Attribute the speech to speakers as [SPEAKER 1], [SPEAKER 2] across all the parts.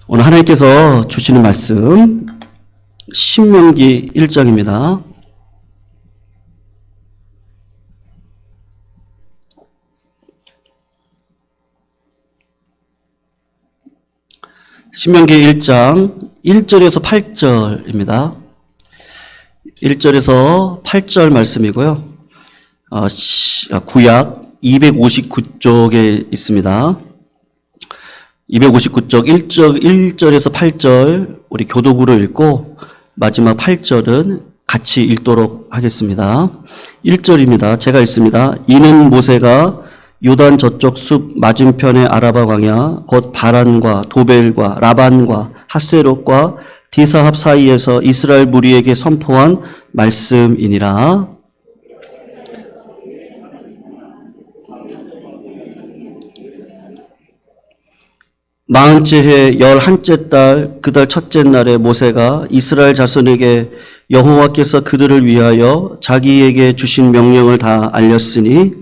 [SPEAKER 1] 오늘 하나님께서 주시는 말씀 신명기 1장입니다. 신명기 1장 1절에서 8절입니다. 1절에서 8절 말씀이고요. 구약 259쪽에 있습니다. 259쪽 1절에서 8절 우리 교독으로 읽고 마지막 8절은 같이 읽도록 하겠습니다. 1절입니다. 제가 읽습니다. 이는 모세가 요단 저쪽 숲 맞은편의 아라바 광야 곧 바란과 도벨과 라반과 핫세롯과 디사합 사이에서 이스라엘 무리에게 선포한 말씀이니라. 마흔째 해 11째 달 그 달 첫째 날에 모세가 이스라엘 자손에게 여호와께서 그들을 위하여 자기에게 주신 명령을 다 알렸으니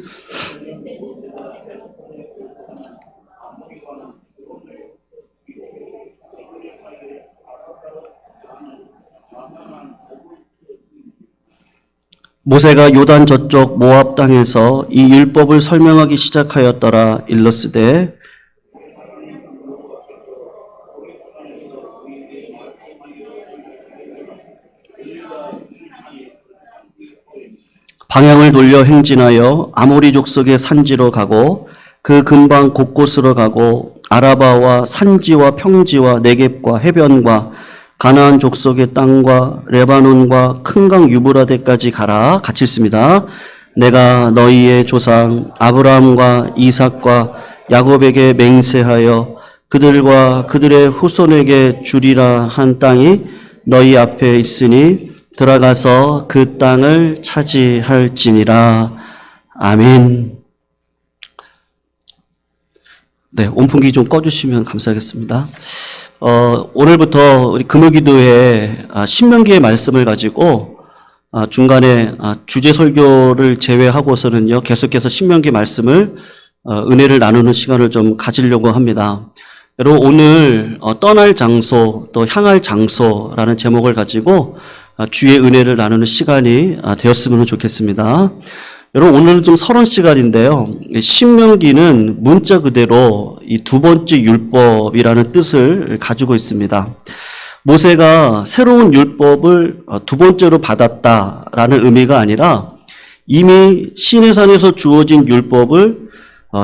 [SPEAKER 1] 모세가 요단 저쪽 모압 땅에서 이 율법을 설명하기 시작하였더라. 일러스되 방향을 돌려 행진하여 아모리 족속의 산지로 가고 그 근방 곳곳으로 가고 아라바와 산지와 평지와 네겝과 해변과 가나안 족속의 땅과 레바논과 큰 강 유브라데까지 가라. 같이 읽습니다. 내가 너희의 조상 아브라함과 이삭과 야곱에게 맹세하여 그들과 그들의 후손에게 주리라 한 땅이 너희 앞에 있으니 들어가서 그 땅을 차지할지니라. 아멘. 네, 온풍기 좀 꺼주시면 감사하겠습니다. 오늘부터 우리 금요기도회 신명기의 말씀을 가지고 중간에 주제 설교를 제외하고서는요 계속해서 신명기 말씀을 은혜를 나누는 시간을 좀 가지려고 합니다. 여러분 오늘 떠날 장소 또 향할 장소라는 제목을 가지고 주의 은혜를 나누는 시간이 되었으면 좋겠습니다. 여러분 오늘은 좀 서론 시간인데요. 신명기는 문자 그대로 이 두 번째 율법이라는 뜻을 가지고 있습니다. 모세가 새로운 율법을 두 번째로 받았다라는 의미가 아니라 이미 시내산에서 주어진 율법을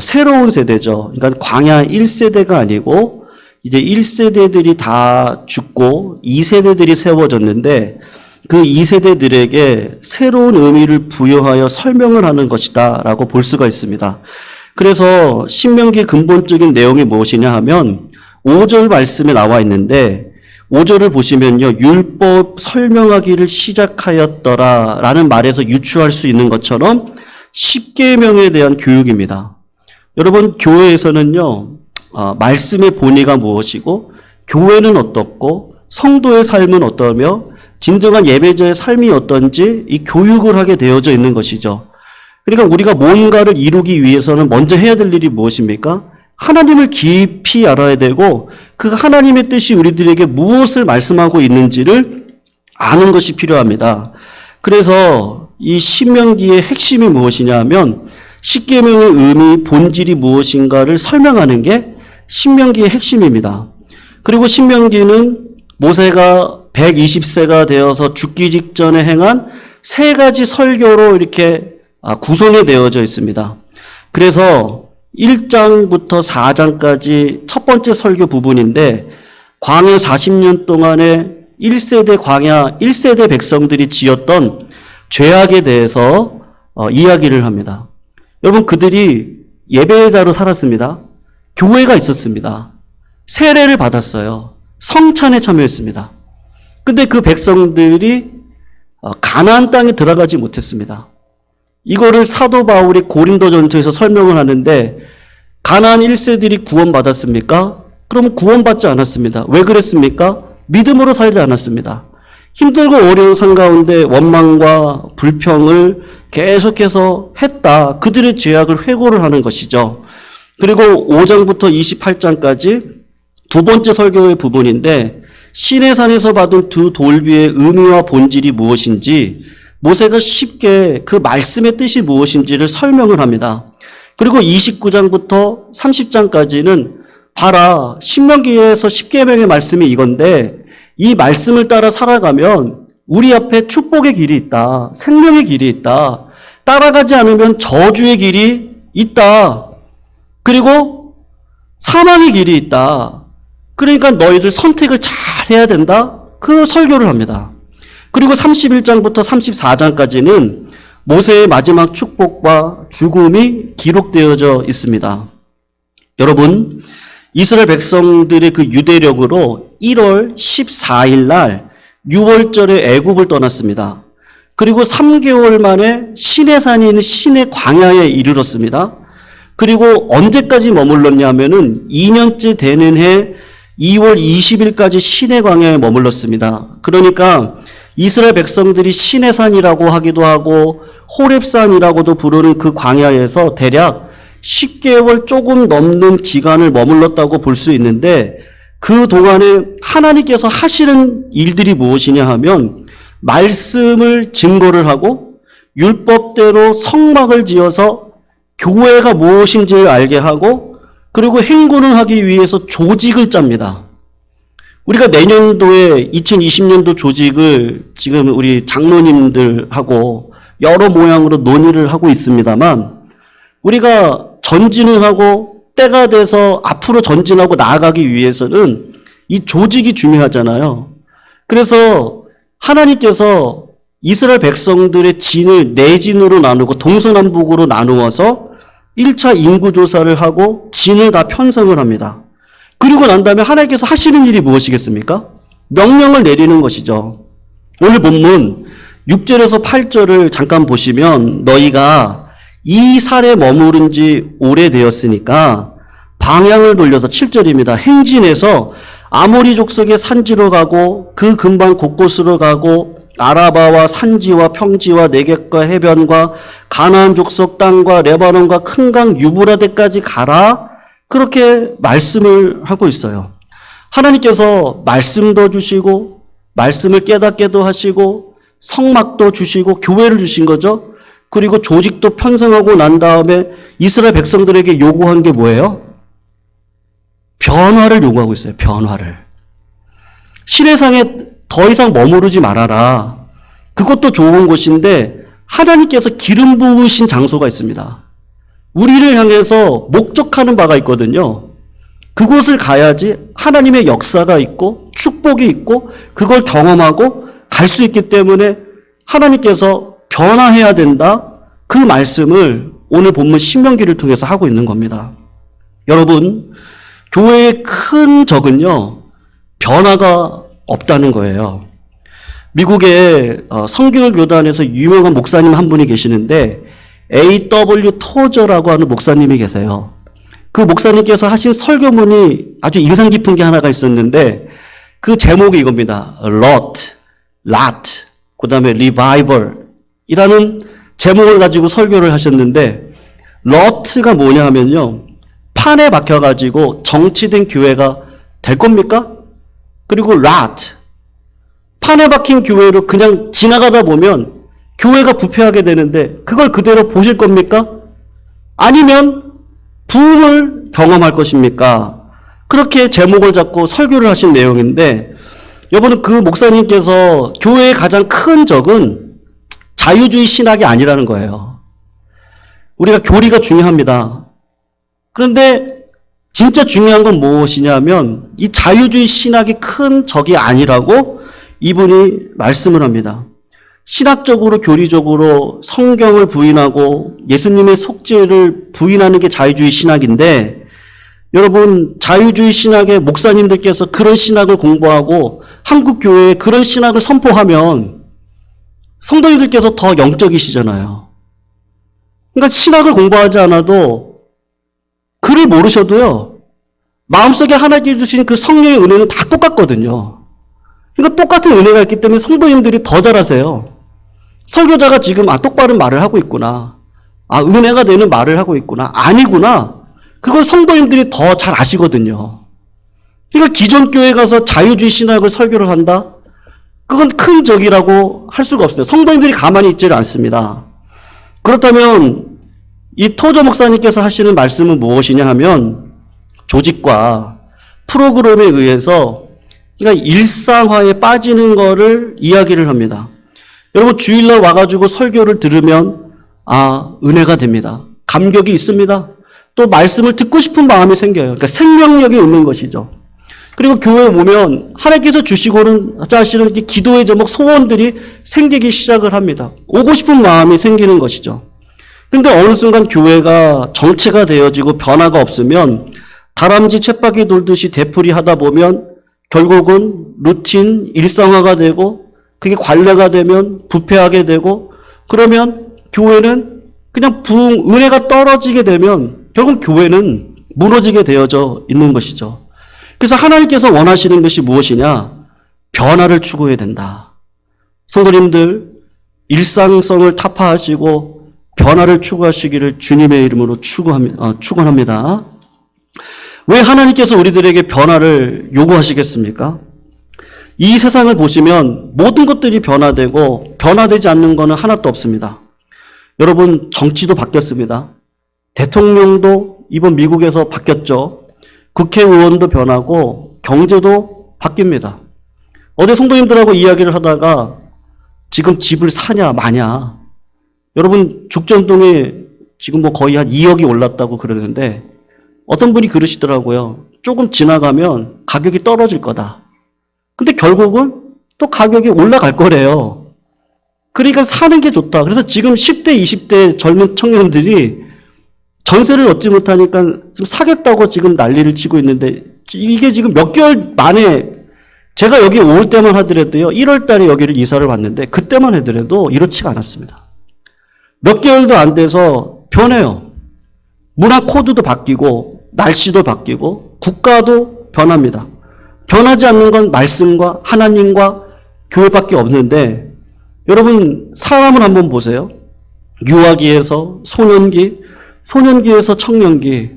[SPEAKER 1] 새로운 세대죠. 그러니까 광야 1세대가 아니고 이제 1세대들이 다 죽고 2세대들이 세워졌는데 그 2세대들에게 새로운 의미를 부여하여 설명을 하는 것이다 라고 볼 수가 있습니다. 그래서 신명기 근본적인 내용이 무엇이냐 하면 5절 말씀에 나와 있는데 5절을 보시면요. 율법 설명하기를 시작하였더라 라는 말에서 유추할 수 있는 것처럼 10계명에 대한 교육입니다. 여러분 교회에서는요. 말씀의 본의가 무엇이고 교회는 어떻고 성도의 삶은 어떠며 진정한 예배자의 삶이 어떤지 이 교육을 하게 되어져 있는 것이죠. 그러니까 우리가 뭔가를 이루기 위해서는 먼저 해야 될 일이 무엇입니까? 하나님을 깊이 알아야 되고 그 하나님의 뜻이 우리들에게 무엇을 말씀하고 있는지를 아는 것이 필요합니다. 그래서 이 신명기의 핵심이 무엇이냐 하면 십계명의 의미, 본질이 무엇인가를 설명하는 게 신명기의 핵심입니다. 그리고 신명기는 모세가 120세가 되어서 죽기 직전에 행한 세 가지 설교로 이렇게 구성이 되어져 있습니다. 그래서 1장부터 4장까지 첫 번째 설교 부분인데 광야 40년 동안에 1세대 광야 1세대 백성들이 지었던 죄악에 대해서 이야기를 합니다. 여러분 그들이 예배자로 살았습니다. 교회가 있었습니다. 세례를 받았어요. 성찬에 참여했습니다. 근데 그 백성들이 가나안 땅에 들어가지 못했습니다. 이거를 사도 바울이 고린도전서에서 설명을 하는데 가나안 1세들이 구원받았습니까? 그러면 구원받지 않았습니다. 왜 그랬습니까? 믿음으로 살지 않았습니다. 힘들고 어려운 상 가운데 원망과 불평을 계속해서 했다. 그들의 죄악을 회고를 하는 것이죠. 그리고 5장부터 28장까지 두 번째 설교의 부분인데 시내산에서 받은 두 돌비의 의미와 본질이 무엇인지 모세가 쉽게 그 말씀의 뜻이 무엇인지를 설명을 합니다. 그리고 29장부터 30장까지는 봐라, 신명기에서 십계명의 말씀이 이건데 이 말씀을 따라 살아가면 우리 앞에 축복의 길이 있다. 생명의 길이 있다. 따라가지 않으면 저주의 길이 있다. 그리고 사망의 길이 있다. 그러니까 너희들 선택을 잘 해야 된다. 그 설교를 합니다. 그리고 31장부터 34장까지는 모세의 마지막 축복과 죽음이 기록되어져 있습니다. 여러분, 이스라엘 백성들의 그 유대력으로 1월 14일 날 6월절에 애굽을 떠났습니다. 그리고 3개월 만에 시내산이 있는 시내 광야에 이르렀습니다. 그리고 언제까지 머물렀냐면은 2년째 되는 해 2월 20일까지 시내 광야에 머물렀습니다. 그러니까 이스라엘 백성들이 시내산이라고 하기도 하고 호렙산이라고도 부르는 그 광야에서 대략 10개월 조금 넘는 기간을 머물렀다고 볼 수 있는데 그 동안에 하나님께서 하시는 일들이 무엇이냐 하면 말씀을 증거를 하고 율법대로 성막을 지어서 교회가 무엇인지를 알게 하고 그리고 행군을 하기 위해서 조직을 짭니다. 우리가 내년도에 2020년도 조직을 지금 우리 장로님들하고 여러 모양으로 논의를 하고 있습니다만 우리가 전진을 하고 때가 돼서 앞으로 전진하고 나아가기 위해서는 이 조직이 중요하잖아요. 그래서 하나님께서 이스라엘 백성들의 진을 네 진으로 나누고 동서남북으로 나누어서 1차 인구조사를 하고 진을 다 편성을 합니다. 그리고 난 다음에 하나님께서 하시는 일이 무엇이겠습니까? 명령을 내리는 것이죠. 오늘 본문 6절에서 8절을 잠깐 보시면 너희가 이 살에 머무른 지 오래되었으니까 방향을 돌려서 7절입니다. 행진해서 아모리 족속의 산지로 가고 그 근방 곳곳으로 가고 아라바와 산지와 평지와 네겝과 해변과 가나안 족속 땅과 레바논과 큰 강 유브라데까지 가라. 그렇게 말씀을 하고 있어요. 하나님께서 말씀도 주시고 말씀을 깨닫게도 하시고 성막도 주시고 교회를 주신 거죠. 그리고 조직도 편성하고 난 다음에 이스라엘 백성들에게 요구한 게 뭐예요? 변화를 요구하고 있어요. 변화를. 시내상에 더 이상 머무르지 말아라. 그것도 좋은 곳인데 하나님께서 기름 부으신 장소가 있습니다. 우리를 향해서 목적하는 바가 있거든요. 그곳을 가야지 하나님의 역사가 있고 축복이 있고 그걸 경험하고 갈 수 있기 때문에 하나님께서 변화해야 된다. 그 말씀을 오늘 본문 신명기를 통해서 하고 있는 겁니다. 여러분, 교회의 큰 적은요, 변화가 없다는 거예요. 미국의 성결 교단에서 유명한 목사님 한 분이 계시는데 A.W. 토저라고 하는 목사님이 계세요. 그 목사님께서 하신 설교문이 아주 인상 깊은 게 하나가 있었는데 그 제목이 이겁니다. Lot, 그 다음에 Revival이라는 제목을 가지고 설교를 하셨는데 Lot가 뭐냐 하면요. 판에 박혀가지고 정치된 교회가 될 겁니까? 그리고 Lot, 판에 박힌 교회로 그냥 지나가다 보면 교회가 부패하게 되는데 그걸 그대로 보실 겁니까? 아니면 부흥을 경험할 것입니까? 그렇게 제목을 잡고 설교를 하신 내용인데 여러분 그 목사님께서 교회의 가장 큰 적은 자유주의 신학이 아니라는 거예요. 우리가 교리가 중요합니다. 그런데 진짜 중요한 건 무엇이냐면 이 자유주의 신학이 큰 적이 아니라고 이분이 말씀을 합니다. 신학적으로 교리적으로 성경을 부인하고 예수님의 속죄를 부인하는 게 자유주의 신학인데 여러분 자유주의 신학의 목사님들께서 그런 신학을 공부하고 한국 교회에 그런 신학을 선포하면 성도님들께서 더 영적이시잖아요. 그러니까 신학을 공부하지 않아도 글을 모르셔도요. 마음속에 하나님께 주신 그 성령의 은혜는 다 똑같거든요. 그러니까 똑같은 은혜가 있기 때문에 성도님들이 더 잘하세요. 설교자가 지금 똑바른 말을 하고 있구나. 은혜가 되는 말을 하고 있구나. 아니구나. 그걸 성도님들이 더 잘 아시거든요. 그러니까 기존 교회 가서 자유주의 신학을 설교를 한다? 그건 큰 적이라고 할 수가 없어요. 성도님들이 가만히 있지를 않습니다. 그렇다면 이 토저 목사님께서 하시는 말씀은 무엇이냐 하면 조직과 프로그램에 의해서 그러니까 일상화에 빠지는 거를 이야기를 합니다. 여러분 주일날 와가지고 설교를 들으면 은혜가 됩니다. 감격이 있습니다. 또 말씀을 듣고 싶은 마음이 생겨요. 그러니까 생명력이 있는 것이죠. 그리고 교회에 오면 하나님께서 주시고는 하시는 기도의 제목, 소원들이 생기기 시작을 합니다. 오고 싶은 마음이 생기는 것이죠. 근데 어느 순간 교회가 정체가 되어지고 변화가 없으면 다람쥐 쳇바퀴 돌듯이 되풀이 하다 보면 결국은 루틴, 일상화가 되고 그게 관례가 되면 부패하게 되고 그러면 교회는 그냥 은혜가 떨어지게 되면 결국 교회는 무너지게 되어져 있는 것이죠. 그래서 하나님께서 원하시는 것이 무엇이냐? 변화를 추구해야 된다. 성도님들 일상성을 타파하시고 변화를 추구하시기를 주님의 이름으로 축원합니다. 왜 하나님께서 우리들에게 변화를 요구하시겠습니까? 이 세상을 보시면 모든 것들이 변화되고 변화되지 않는 것은 하나도 없습니다. 여러분 정치도 바뀌었습니다. 대통령도 이번 미국에서 바뀌었죠. 국회의원도 변하고 경제도 바뀝니다. 어제 성도님들하고 이야기를 하다가 지금 집을 사냐 마냐. 여러분 죽전동에 지금 거의 한 2억이 올랐다고 그러는데 어떤 분이 그러시더라고요. 조금 지나가면 가격이 떨어질 거다. 근데 결국은 또 가격이 올라갈 거래요. 그러니까 사는 게 좋다. 그래서 지금 10대, 20대 젊은 청년들이 전세를 얻지 못하니까 지금 사겠다고 지금 난리를 치고 있는데 이게 지금 몇 개월 만에 제가 여기 올 때만 하더라도요. 1월 달에 여기를 이사를 왔는데 그때만 하더라도 이렇지가 않았습니다. 몇 개월도 안 돼서 변해요. 문화 코드도 바뀌고 날씨도 바뀌고 국가도 변합니다. 변하지 않는 건 말씀과 하나님과 교회밖에 없는데 여러분 사람을 한번 보세요. 유아기에서 소년기에서 청년기.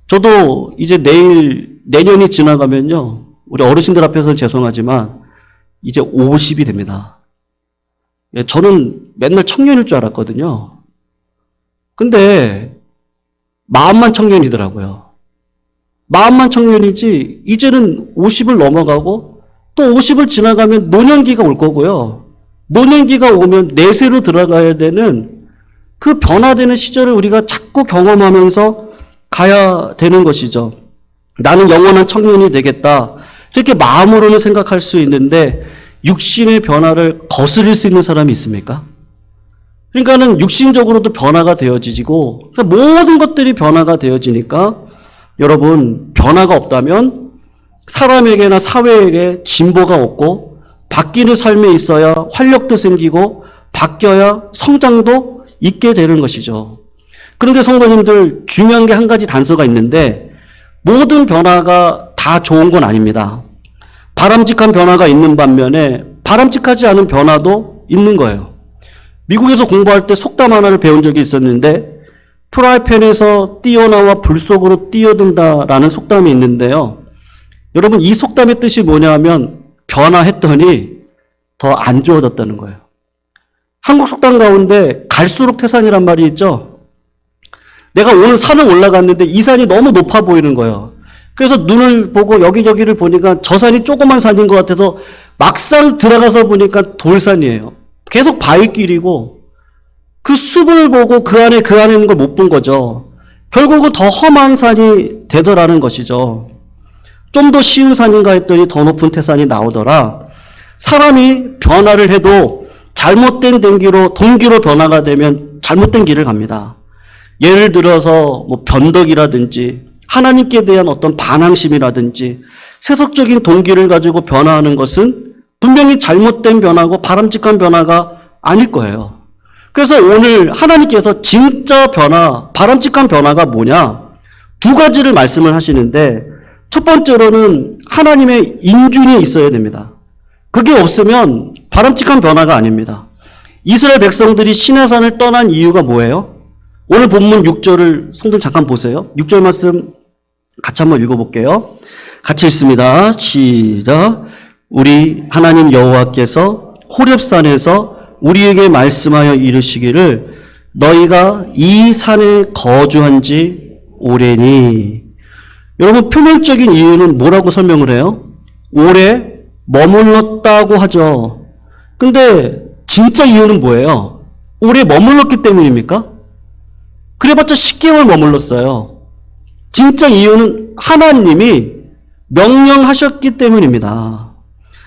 [SPEAKER 1] 저도 이제 내년이 지나가면요. 우리 어르신들 앞에서는 죄송하지만 이제 50이 됩니다. 저는 맨날 청년일 줄 알았거든요. 근데 마음만 청년이더라고요. 마음만 청년이지 이제는 50을 넘어가고 또 50을 지나가면 노년기가 올 거고요. 노년기가 오면 내세로 들어가야 되는 그 변화되는 시절을 우리가 자꾸 경험하면서 가야 되는 것이죠. 나는 영원한 청년이 되겠다. 이렇게 마음으로는 생각할 수 있는데 육신의 변화를 거스릴 수 있는 사람이 있습니까? 그러니까는 육신적으로도 변화가 되어지고 그러니까 모든 것들이 변화가 되어지니까 여러분 변화가 없다면 사람에게나 사회에게 진보가 없고 바뀌는 삶에 있어야 활력도 생기고 바뀌어야 성장도 있게 되는 것이죠. 그런데 성도님들 중요한 게 한 가지 단서가 있는데 모든 변화가 다 좋은 건 아닙니다. 바람직한 변화가 있는 반면에 바람직하지 않은 변화도 있는 거예요. 미국에서 공부할 때 속담 하나를 배운 적이 있었는데 프라이팬에서 뛰어나와 불 속으로 뛰어든다라는 속담이 있는데요. 여러분 이 속담의 뜻이 뭐냐면 변화했더니 더 안 좋아졌다는 거예요. 한국 속담 가운데 갈수록 태산이란 말이 있죠. 내가 오늘 산을 올라갔는데 이 산이 너무 높아 보이는 거예요. 그래서 눈을 보고 여기저기를 보니까 저 산이 조그만 산인 것 같아서 막상 들어가서 보니까 돌산이에요. 계속 바위길이고 그 숲을 보고 그 안에 있는 걸 못 본 거죠. 결국은 더 험한 산이 되더라는 것이죠. 좀 더 쉬운 산인가 했더니 더 높은 태산이 나오더라. 사람이 변화를 해도 잘못된 동기로 변화가 되면 잘못된 길을 갑니다. 예를 들어서 변덕이라든지 하나님께 대한 어떤 반항심이라든지 세속적인 동기를 가지고 변화하는 것은 분명히 잘못된 변화고 바람직한 변화가 아닐 거예요. 그래서 오늘 하나님께서 진짜 변화, 바람직한 변화가 뭐냐? 두 가지를 말씀을 하시는데 첫 번째로는 하나님의 인준이 있어야 됩니다. 그게 없으면 바람직한 변화가 아닙니다. 이스라엘 백성들이 시내산을 떠난 이유가 뭐예요? 오늘 본문 6절을 성도님 잠깐 보세요. 6절 말씀 같이 한번 읽어볼게요. 같이 읽습니다. 시작. 우리 하나님 여호와께서 호렙산에서 우리에게 말씀하여 이르시기를 너희가 이 산에 거주한 지 오래니. 여러분, 표면적인 이유는 뭐라고 설명을 해요? 오래 머물렀다고 하죠. 근데 진짜 이유는 뭐예요? 오래 머물렀기 때문입니까? 그래봤자 10개월 머물렀어요. 진짜 이유는 하나님이 명령하셨기 때문입니다.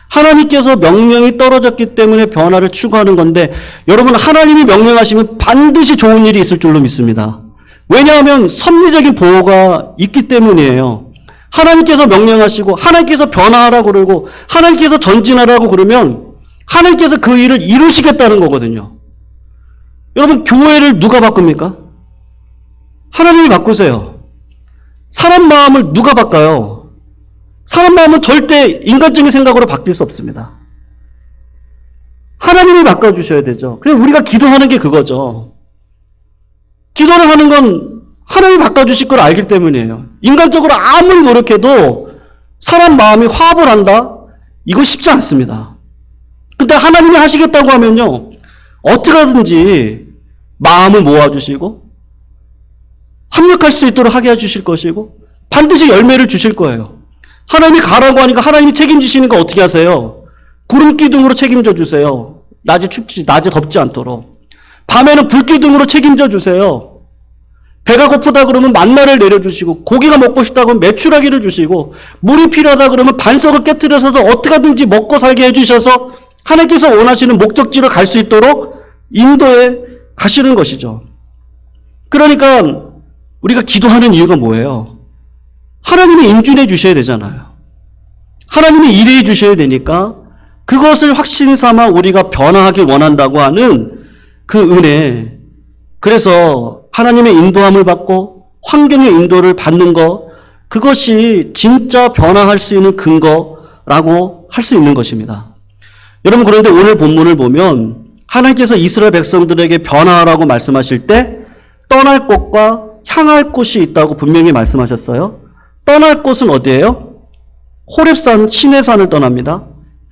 [SPEAKER 1] 하나님께서 명령이 떨어졌기 때문에 변화를 추구하는 건데, 여러분, 하나님이 명령하시면 반드시 좋은 일이 있을 줄로 믿습니다. 왜냐하면 섭리적인 보호가 있기 때문이에요. 하나님께서 명령하시고 하나님께서 변화하라고 그러고 하나님께서 전진하라고 그러면 하나님께서 그 일을 이루시겠다는 거거든요. 여러분, 교회를 누가 바꿉니까? 하나님이 바꾸세요. 사람 마음을 누가 바꿔요? 사람 마음은 절대 인간적인 생각으로 바뀔 수 없습니다. 하나님이 바꿔주셔야 되죠. 그래서 우리가 기도하는 게 그거죠. 기도를 하는 건 하나님이 바꿔주실 걸 알기 때문이에요. 인간적으로 아무리 노력해도 사람 마음이 화합을 한다? 이거 쉽지 않습니다. 근데 하나님이 하시겠다고 하면요, 어떻게 하든지 마음을 모아주시고 합력할 수 있도록 하게 해주실 것이고 반드시 열매를 주실 거예요. 하나님이 가라고 하니까 하나님이 책임지시니까 어떻게 하세요? 구름 기둥으로 책임져 주세요. 낮에 덥지 않도록. 밤에는 불 기둥으로 책임져 주세요. 배가 고프다 그러면 만나를 내려주시고, 고기가 먹고 싶다 그러면 메추라기를 주시고, 물이 필요하다 그러면 반석을 깨트려서 어떻게 하든지 먹고 살게 해주셔서 하나님께서 원하시는 목적지로 갈 수 있도록 인도해 가시는 것이죠. 그러니까 우리가 기도하는 이유가 뭐예요? 하나님이 인준해 주셔야 되잖아요. 하나님이 일해 주셔야 되니까 그것을 확신 삼아 우리가 변화하길 원한다고 하는 그 은혜. 그래서 하나님의 인도함을 받고 환경의 인도를 받는 것, 그것이 진짜 변화할 수 있는 근거라고 할 수 있는 것입니다. 여러분, 그런데 오늘 본문을 보면 하나님께서 이스라엘 백성들에게 변화하라고 말씀하실 때 떠날 곳과 향할 곳이 있다고 분명히 말씀하셨어요. 떠날 곳은 어디예요? 호렙산, 시내산을 떠납니다.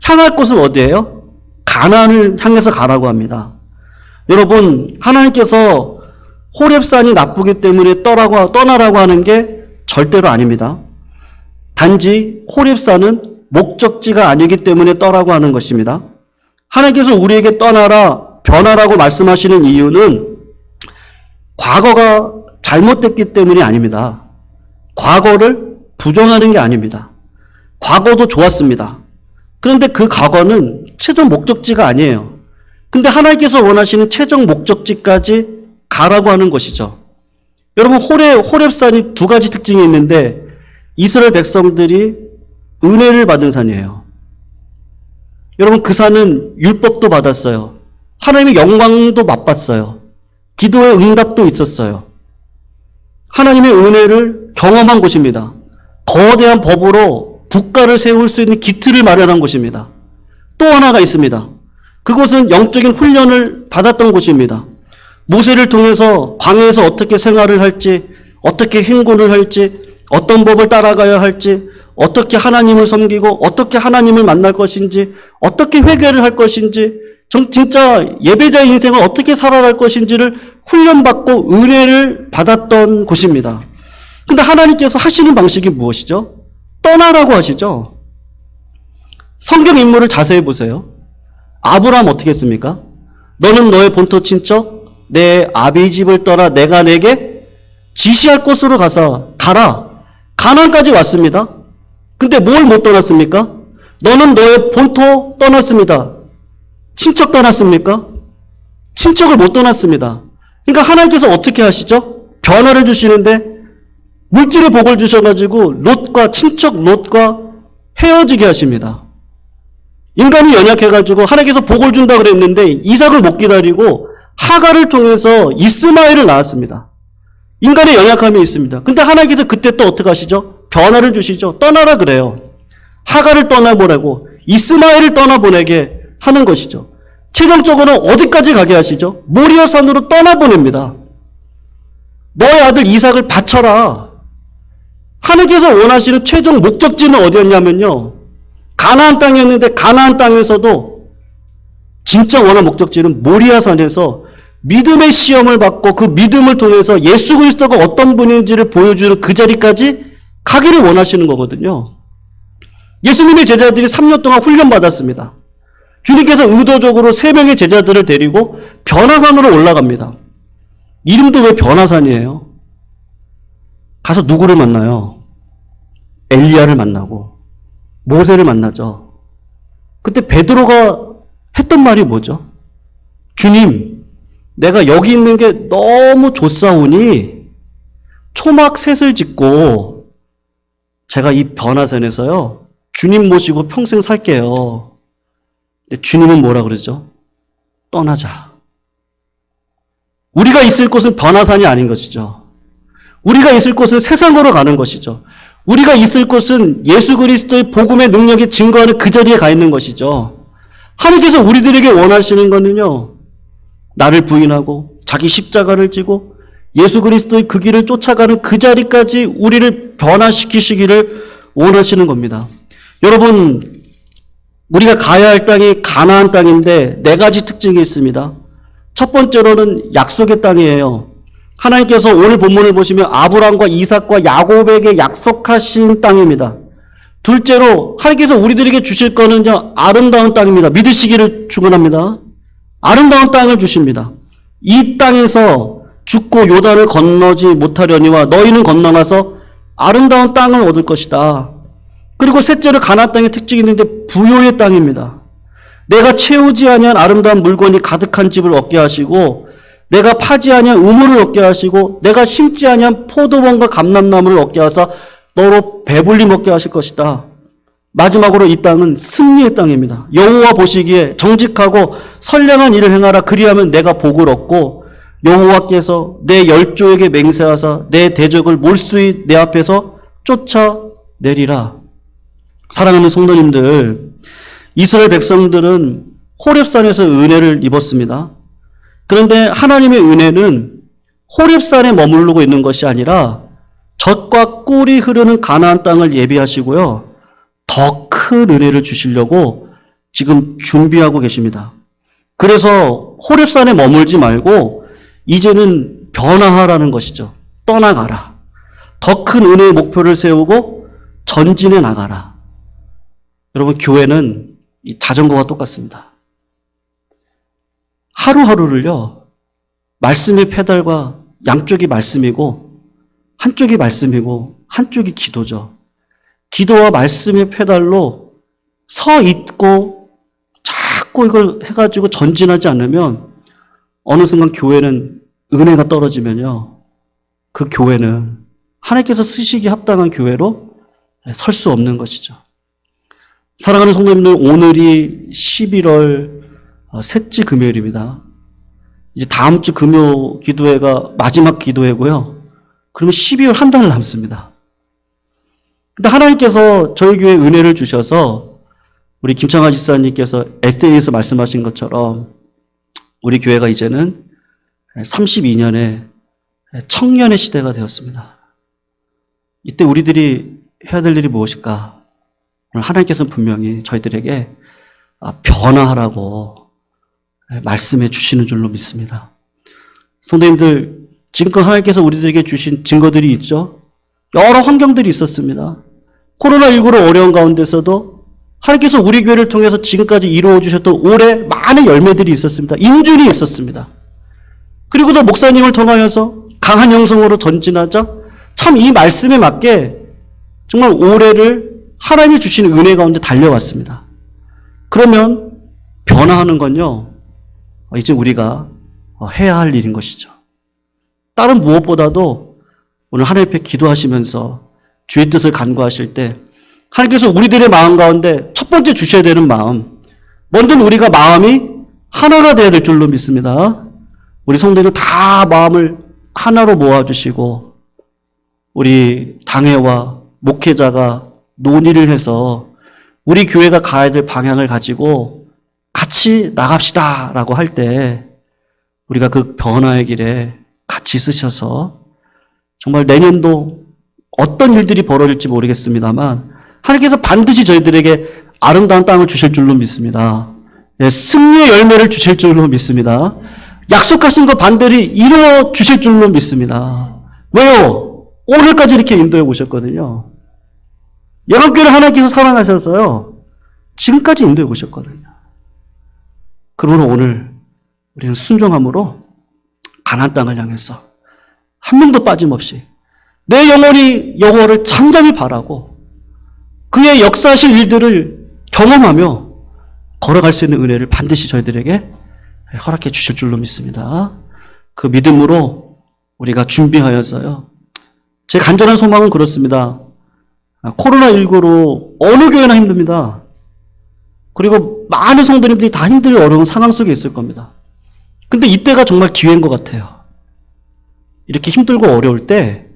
[SPEAKER 1] 향할 곳은 어디예요? 가나안을 향해서 가라고 합니다. 여러분, 하나님께서 호렙산이 나쁘기 때문에 떠나라고 하는 게 절대로 아닙니다. 단지 호렙산은 목적지가 아니기 때문에 떠라고 하는 것입니다. 하나님께서 우리에게 떠나라, 변화라고 말씀하시는 이유는 과거가 잘못됐기 때문이 아닙니다. 과거를 부정하는 게 아닙니다. 과거도 좋았습니다. 그런데 그 과거는 최종 목적지가 아니에요. 근데 하나님께서 원하시는 최종 목적지까지 가라고 하는 것이죠. 여러분, 호렙산이 두 가지 특징이 있는데 이스라엘 백성들이 은혜를 받은 산이에요. 여러분, 그 산은 율법도 받았어요. 하나님의 영광도 맛봤어요. 기도의 응답도 있었어요. 하나님의 은혜를 경험한 곳입니다. 거대한 법으로 국가를 세울 수 있는 기틀을 마련한 곳입니다. 또 하나가 있습니다. 그곳은 영적인 훈련을 받았던 곳입니다. 모세를 통해서 광야에서 어떻게 생활을 할지, 어떻게 행군을 할지, 어떤 법을 따라가야 할지, 어떻게 하나님을 섬기고 어떻게 하나님을 만날 것인지, 어떻게 회개를 할 것인지, 진짜 예배자의 인생을 어떻게 살아갈 것인지를 훈련받고 은혜를 받았던 곳입니다. 근데 하나님께서 하시는 방식이 무엇이죠? 떠나라고 하시죠. 성경 인물을 자세히 보세요. 아브라함 어떻게 했습니까? 너는 너의 본토 친척 내 아비 집을 떠나 내가 내게 지시할 곳으로 가라. 가나안까지 왔습니다. 근데 뭘 못 떠났습니까? 너는 너의 본토 떠났습니다. 친척 떠났습니까? 친척을 못 떠났습니다. 그러니까 하나님께서 어떻게 하시죠? 변화를 주시는데 물질의 복을 주셔가지고 친척 롯과 헤어지게 하십니다. 인간이 연약해가지고 하나님께서 복을 준다 그랬는데 이삭을 못 기다리고 하갈을 통해서 이스마엘을 낳았습니다. 인간의 연약함이 있습니다. 근데 하나님께서 그때 또 어떻게 하시죠? 변화를 주시죠. 떠나라 그래요. 하갈을 떠나보내고 이스마엘을 떠나보내게 하는 것이죠. 최종적으로 어디까지 가게 하시죠? 모리아 산으로 떠나보냅니다. 너의 아들 이삭을 바쳐라. 하나님께서 원하시는 최종 목적지는 어디였냐면요. 가나안 땅이었는데 가나안 땅에서도 진짜 원하는 목적지는 모리아산에서 믿음의 시험을 받고 그 믿음을 통해서 예수 그리스도가 어떤 분인지를 보여주는 그 자리까지 가기를 원하시는 거거든요. 예수님의 제자들이 3년 동안 훈련받았습니다. 주님께서 의도적으로 3명의 제자들을 데리고 변화산으로 올라갑니다. 이름도 왜 변화산이에요? 가서 누구를 만나요? 엘리야를 만나고 모세를 만나죠. 그때 베드로가 했던 말이 뭐죠? 주님, 내가 여기 있는 게 너무 좋사오니 초막 셋을 짓고 제가 이 변화산에서요 주님 모시고 평생 살게요. 근데 주님은 뭐라 그러죠? 떠나자. 우리가 있을 곳은 변화산이 아닌 것이죠. 우리가 있을 곳은 세상으로 가는 것이죠. 우리가 있을 곳은 예수 그리스도의 복음의 능력이 증거하는 그 자리에 가 있는 것이죠. 하나님께서 우리들에게 원하시는 것은요, 나를 부인하고 자기 십자가를 지고 예수 그리스도의 그 길을 쫓아가는 그 자리까지 우리를 변화시키시기를 원하시는 겁니다. 여러분, 우리가 가야 할 땅이 가나안 땅인데 4가지 특징이 있습니다. 첫 번째로는 약속의 땅이에요. 하나님께서 오늘 본문을 보시면 아브라함과 이삭과 야곱에게 약속하신 땅입니다. 둘째로 하나님께서 우리들에게 주실 거는요, 아름다운 땅입니다. 믿으시기를 축원합니다. 아름다운 땅을 주십니다. 이 땅에서 죽고 요단을 건너지 못하려니와 너희는 건너가서 아름다운 땅을 얻을 것이다. 그리고 셋째로 가나안 땅의 특징이 있는데 부요의 땅입니다. 내가 채우지 아니한 아름다운 물건이 가득한 집을 얻게 하시고 내가 파지 아니한 우물을 얻게 하시고 내가 심지 아니한 포도원과 감람나무를 얻게 하사 너로 배불리 먹게 하실 것이다. 마지막으로 이 땅은 승리의 땅입니다. 여호와 보시기에 정직하고 선량한 일을 행하라. 그리하면 내가 복을 얻고 여호와께서 내 열조에게 맹세하사 내 대적을 몰수히 내 앞에서 쫓아내리라. 사랑하는 성도님들, 이스라엘 백성들은 호렙산에서 은혜를 입었습니다. 그런데 하나님의 은혜는 호렙산에 머무르고 있는 것이 아니라 젖과 꿀이 흐르는 가나안 땅을 예비하시고요, 더 큰 은혜를 주시려고 지금 준비하고 계십니다. 그래서 호렙산에 머물지 말고 이제는 변화하라는 것이죠. 떠나가라. 더 큰 은혜의 목표를 세우고 전진해 나가라. 여러분, 교회는 이 자전거와 똑같습니다. 하루하루를요, 말씀의 페달과 양쪽이 말씀이고 한쪽이 말씀이고 한쪽이 기도죠. 기도와 말씀의 페달로 서 있고 자꾸 이걸 해가지고 전진하지 않으면 어느 순간 교회는 은혜가 떨어지면요, 그 교회는 하나님께서 쓰시기 합당한 교회로 설 수 없는 것이죠. 사랑하는 성도님들, 오늘이 11월 셋째 금요일입니다. 이제 다음 주 금요 기도회가 마지막 기도회고요. 그러면 12월 한 달 남습니다. 근데 하나님께서 저희 교회에 은혜를 주셔서 우리 김창하 집사님께서 에세이에서 말씀하신 것처럼 우리 교회가 이제는 32년의 청년의 시대가 되었습니다. 이때 우리들이 해야 될 일이 무엇일까? 오늘 하나님께서는 분명히 저희들에게 변화하라고 말씀해 주시는 줄로 믿습니다. 성도님들, 지금껏 하나님께서 우리들에게 주신 증거들이 있죠. 여러 환경들이 있었습니다. 코로나19로 어려운 가운데서도 하나님께서 우리 교회를 통해서 지금까지 이루어 주셨던 올해 많은 열매들이 있었습니다. 인준이 있었습니다. 그리고 또 목사님을 통하여서 강한 영성으로 전진하자 참 이 말씀에 맞게 정말 올해를 하나님이 주신 은혜 가운데 달려왔습니다. 그러면 변화하는 건요, 이제 우리가 해야 할 일인 것이죠. 다른 무엇보다도 오늘 하나님 앞에 기도하시면서 주의 뜻을 간구하실 때 하나님께서 우리들의 마음 가운데 첫 번째 주셔야 되는 마음, 먼저 우리가 마음이 하나가 되어야 될 줄로 믿습니다. 우리 성도들은 다 마음을 하나로 모아주시고 우리 당회와 목회자가 논의를 해서 우리 교회가 가야 될 방향을 가지고 같이 나갑시다 라고 할 때 우리가 그 변화의 길에 같이 쓰셔서 정말 내년도 어떤 일들이 벌어질지 모르겠습니다만 하나님께서 반드시 저희들에게 아름다운 땅을 주실 줄로 믿습니다. 예, 승리의 열매를 주실 줄로 믿습니다. 약속하신 거 반드시 이루어 주실 줄로 믿습니다. 왜요? 오늘까지 이렇게 인도해 오셨거든요. 영암교회를 하나님께서 사랑하셔서요. 지금까지 인도해 오셨거든요. 그러므로 오늘 우리는 순종함으로 가나안 땅을 향해서 한 명도 빠짐없이 내 영혼이 여호와를 잠잠히 바라고 그의 역사하실 일들을 경험하며 걸어갈 수 있는 은혜를 반드시 저희들에게 허락해 주실 줄로 믿습니다. 그 믿음으로 우리가 준비하여서요. 제 간절한 소망은 그렇습니다. 코로나19로 어느 교회나 힘듭니다. 그리고 많은 성도님들이 다 힘들고 어려운 상황 속에 있을 겁니다. 근데 이때가 정말 기회인 것 같아요. 이렇게 힘들고 어려울 때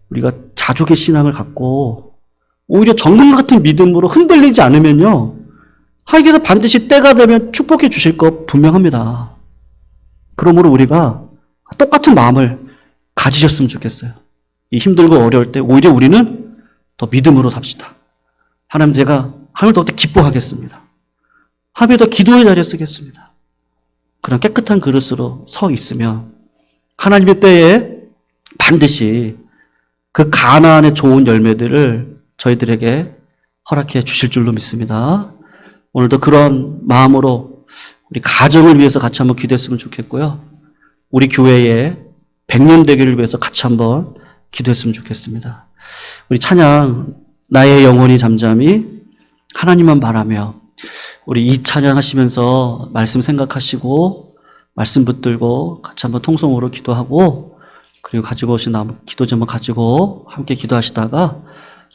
[SPEAKER 1] 우리가 자족의 신앙을 갖고 오히려 정금 같은 믿음으로 흔들리지 않으면요. 하나님께서 반드시 때가 되면 축복해 주실 것 분명합니다. 그러므로 우리가 똑같은 마음을 가지셨으면 좋겠어요. 이 힘들고 어려울 때 오히려 우리는 더 믿음으로 삽시다. 하나님 제가 하나님을 더 기뻐하겠습니다. 하나님을 더 기도의 자리에 쓰겠습니다. 그런 깨끗한 그릇으로 서 있으면 하나님의 때에 반드시 그 가나안의 좋은 열매들을 저희들에게 허락해 주실 줄로 믿습니다. 오늘도 그런 마음으로 우리 가정을 위해서 같이 한번 기도했으면 좋겠고요. 우리 교회의 100년 되기를 위해서 같이 한번 기도했으면 좋겠습니다. 우리 찬양 나의 영혼이 잠잠히 하나님만 바라며 우리 이 찬양 하시면서 말씀 생각하시고 말씀 붙들고 같이 한번 통성으로 기도하고 그리고 가지고 오신 기도지 한번 가지고 함께 기도하시다가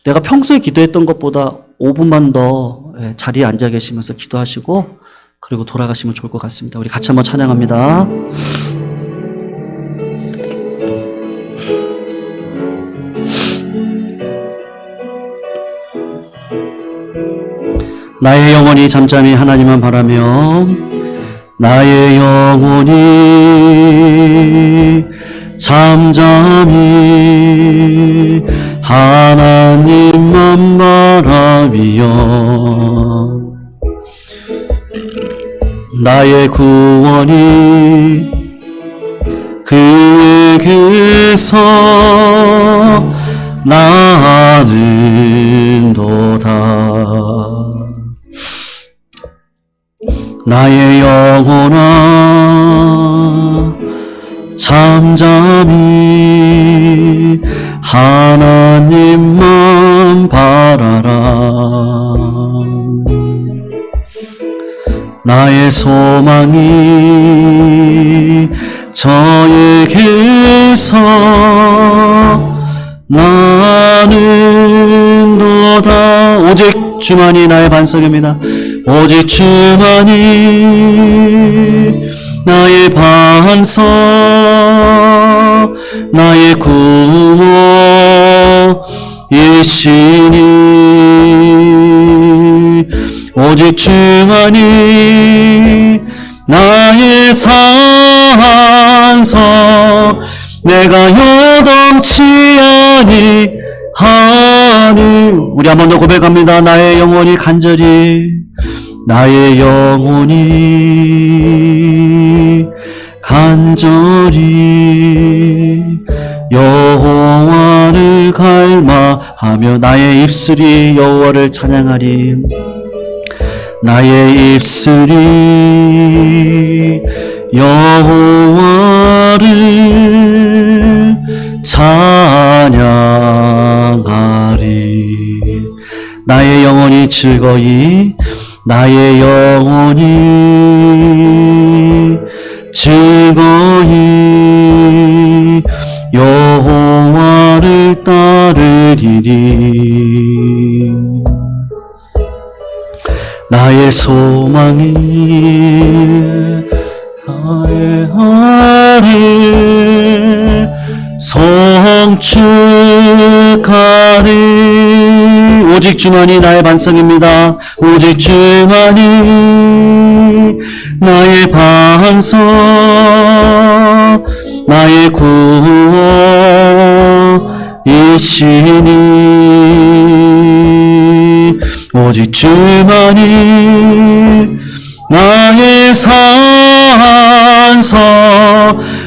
[SPEAKER 1] 내가 평소에 기도했던 것보다 5분만 더 자리에 앉아 계시면서 기도하시고 그리고 돌아가시면 좋을 것 같습니다. 우리 같이 한번 찬양합니다. 나의 영혼이 잠잠히 하나님만 바라며 나의 영혼이 잠잠히 하나님만 바라며 나의 구원이 그에게서 나는도다. 나의 영혼아 잠잠히 하나님만 바라라. 나의 소망이 저에게서 나는도다. 오직 주만이 나의 반석입니다. 오직 주만이 나의 반석, 나의 구원이시니 오직 주만이 나의 산석, 내가 요동치 아니하니. 우리 한 번 더 고백합니다. 나의 영혼이 간절히, 나의 영혼이 간절히 여호와를 갈망하며 나의 입술이 여호와를 찬양하리. 나의 입술이 여호와를 찬양하리. 나의 영혼이 즐거이, 나의 영혼이 즐거이 여호와를 따르리니. 나의 소망이 나의 아래 성축하리. 오직 주만이 나의 반석입니다. 오직 주만이 나의 반석, 나의 이시니 오직 주만이 나의 산서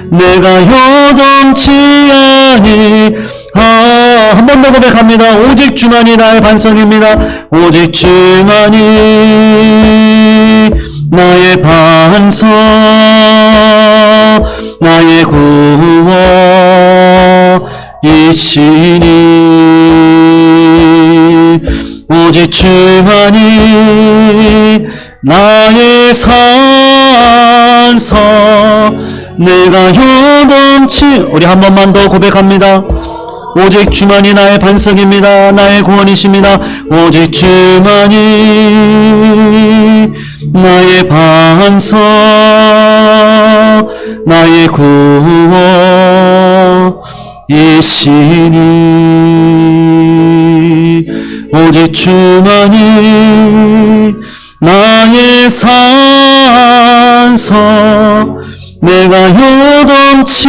[SPEAKER 1] 내가 요동치 아니 한 번 더 고백합니다. 오직 주만이 나의 반성입니다. 오직 주만이 나의 반성 나의 구원이시니 오직 주만이 나의 산서 내가 요동치 우리 한 번만 더 고백합니다. 오직 주만이 나의 반석입니다. 나의 구원이십니다. 오직 주만이 나의 반석 나의 구원이시니 오직 주만이 나의 산석 내가 요동치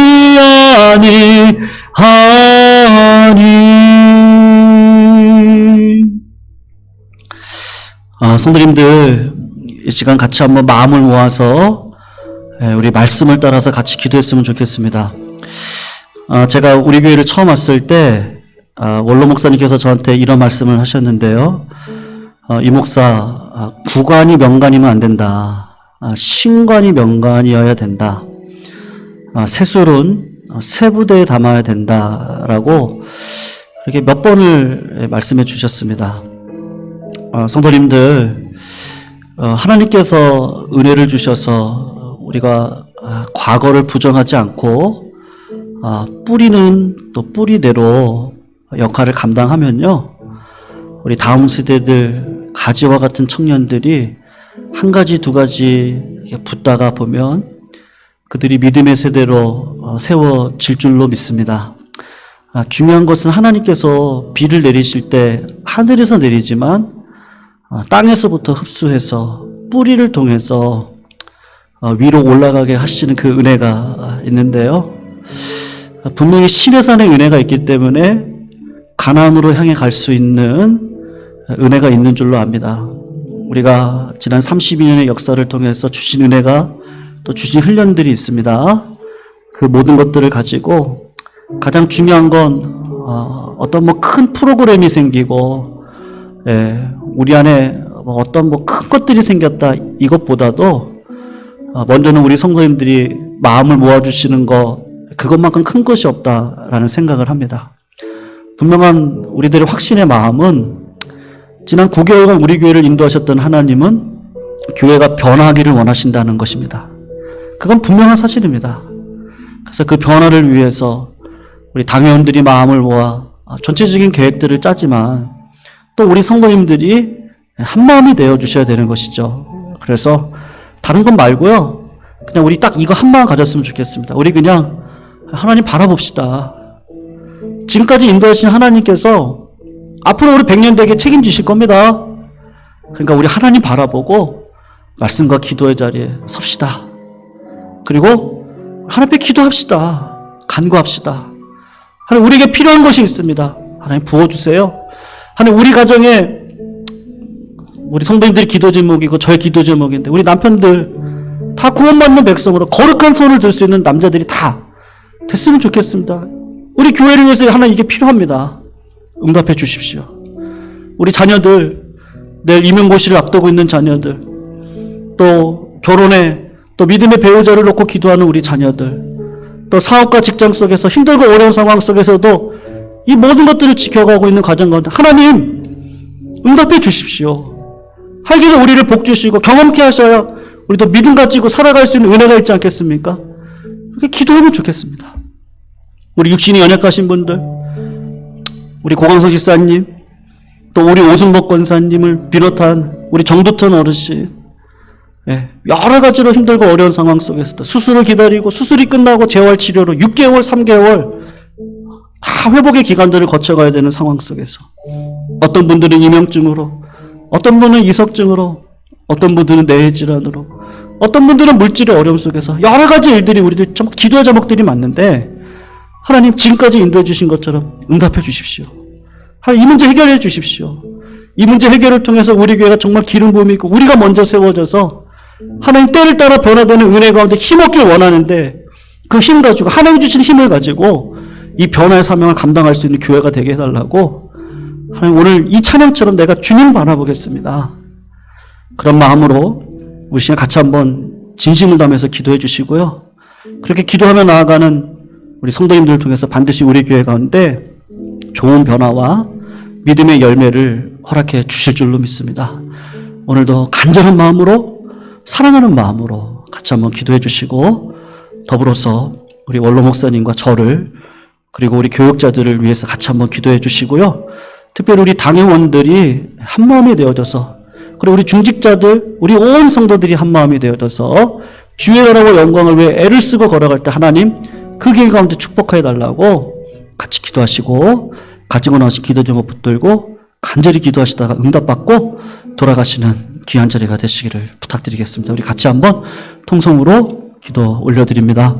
[SPEAKER 1] 아니하니. 성도님들 이 시간 같이 한번 마음을 모아서 우리 말씀을 따라서 같이 기도했으면 좋겠습니다. 제가 우리 교회를 처음 왔을 때 원로 목사님께서 저한테 이런 말씀을 하셨는데요. 이 목사 구관이 명관이면 안 된다. 신관이 명관이어야 된다. 세술은 세부대에 담아야 된다라고 이렇게 몇 번을 말씀해 주셨습니다. 성도님들, 하나님께서 은혜를 주셔서 우리가 과거를 부정하지 않고 뿌리는 또 뿌리대로 역할을 감당하면요, 우리 다음 세대들 가지와 같은 청년들이 한 가지 두 가지 붙다가 보면 그들이 믿음의 세대로 세워질 줄로 믿습니다. 중요한 것은 하나님께서 비를 내리실 때 하늘에서 내리지만 땅에서부터 흡수해서 뿌리를 통해서 위로 올라가게 하시는 그 은혜가 있는데요. 분명히 시내산의 은혜가 있기 때문에 가나안으로 향해 갈 수 있는 은혜가 있는 줄로 압니다. 우리가 지난 32년의 역사를 통해서 주신 은혜가 또 주신 훈련들이 있습니다. 그 모든 것들을 가지고 가장 중요한 건 어떤 큰 프로그램이 생기고 우리 안에 어떤 큰 것들이 생겼다 이것보다도 먼저는 우리 성도님들이 마음을 모아주시는 그것만큼 큰 것이 없다라는 생각을 합니다. 분명한 우리들의 확신의 마음은 지난 9개월간 우리 교회를 인도하셨던 하나님은 교회가 변화하기를 원하신다는 것입니다. 그건 분명한 사실입니다. 그래서 그 변화를 위해서 우리 당회원들이 마음을 모아 전체적인 계획들을 짜지만 또 우리 성도님들이 한마음이 되어주셔야 되는 것이죠. 그래서 다른 건 말고요, 그냥 우리 딱 이거 한마음 가졌으면 좋겠습니다. 우리 그냥 하나님 바라봅시다. 지금까지 인도하신 하나님께서 앞으로 우리 100년 되게 책임지실 겁니다. 그러니까 우리 하나님 바라보고 말씀과 기도의 자리에 섭시다. 그리고 하나님 앞에 기도합시다. 간구합시다. 하나님, 우리에게 필요한 것이 있습니다. 하나님 부어주세요. 하나님, 우리 가정에 우리 성도님들이 기도 제목이고 저의 기도 제목인데 우리 남편들 다 구원받는 백성으로 거룩한 손을 들 수 있는 남자들이 다 됐으면 좋겠습니다. 우리 교회를 위해서 하나님 이게 필요합니다. 응답해 주십시오. 우리 자녀들, 내일 임용고시를 앞두고 있는 자녀들, 또 결혼에 또 믿음의 배우자를 놓고 기도하는 우리 자녀들, 또 사업과 직장 속에서 힘들고 어려운 상황 속에서도 이 모든 것들을 지켜가고 있는 과정 가운데 하나님 응답해 주십시오. 하기를 우리를 복 주시고 경험케 하셔야 우리도 믿음 가지고 살아갈 수 있는 은혜가 있지 않겠습니까? 이렇게 기도하면 좋겠습니다. 우리 육신이 연약하신 분들, 우리 고광석 집사님, 또 우리 오승복 권사님을 비롯한 우리 정두턴 어르신, 여러 가지로 힘들고 어려운 상황 속에서도 수술을 기다리고 수술이 끝나고 재활치료로 6개월, 3개월 다 회복의 기간들을 거쳐가야 되는 상황 속에서 어떤 분들은 이명증으로, 어떤 분은 이석증으로, 어떤 분들은 뇌질환으로, 어떤 분들은 물질의 어려움 속에서 여러 가지 일들이 우리들 기도의 제목들이 많는데 하나님 지금까지 인도해 주신 것처럼 응답해 주십시오. 하나님 이 문제 해결해 주십시오. 이 문제 해결을 통해서 우리 교회가 정말 기름 부음이 있고 우리가 먼저 세워져서 하나님 때를 따라 변화되는 은혜 가운데 힘없길 원하는데 그 힘 가지고 하나님 주신 힘을 가지고 이 변화의 사명을 감당할 수 있는 교회가 되게 해달라고 하나님 오늘 이 찬양처럼 내가 주님을 바라보겠습니다. 그런 마음으로 우리 시간 같이 한번 진심을 담아서 기도해 주시고요. 그렇게 기도하며 나아가는 우리 성도님들을 통해서 반드시 우리 교회 가운데 좋은 변화와 믿음의 열매를 허락해 주실 줄로 믿습니다. 오늘도 간절한 마음으로 사랑하는 마음으로 같이 한번 기도해 주시고 더불어서 우리 원로 목사님과 저를 그리고 우리 교육자들을 위해서 같이 한번 기도해 주시고요. 특별히 우리 당회원들이 한 마음이 되어져서 그리고 우리 중직자들 우리 온 성도들이 한 마음이 되어져서 주의 나라와 영광을 위해 애를 쓰고 걸어갈 때 하나님 그 길 가운데 축복해 달라고 같이 기도하시고 가지고 나오신 기도 제목 붙들고 간절히 기도하시다가 응답받고 돌아가시는 귀한 자리가 되시기를 부탁드리겠습니다. 우리 같이 한번 통성으로 기도 올려드립니다.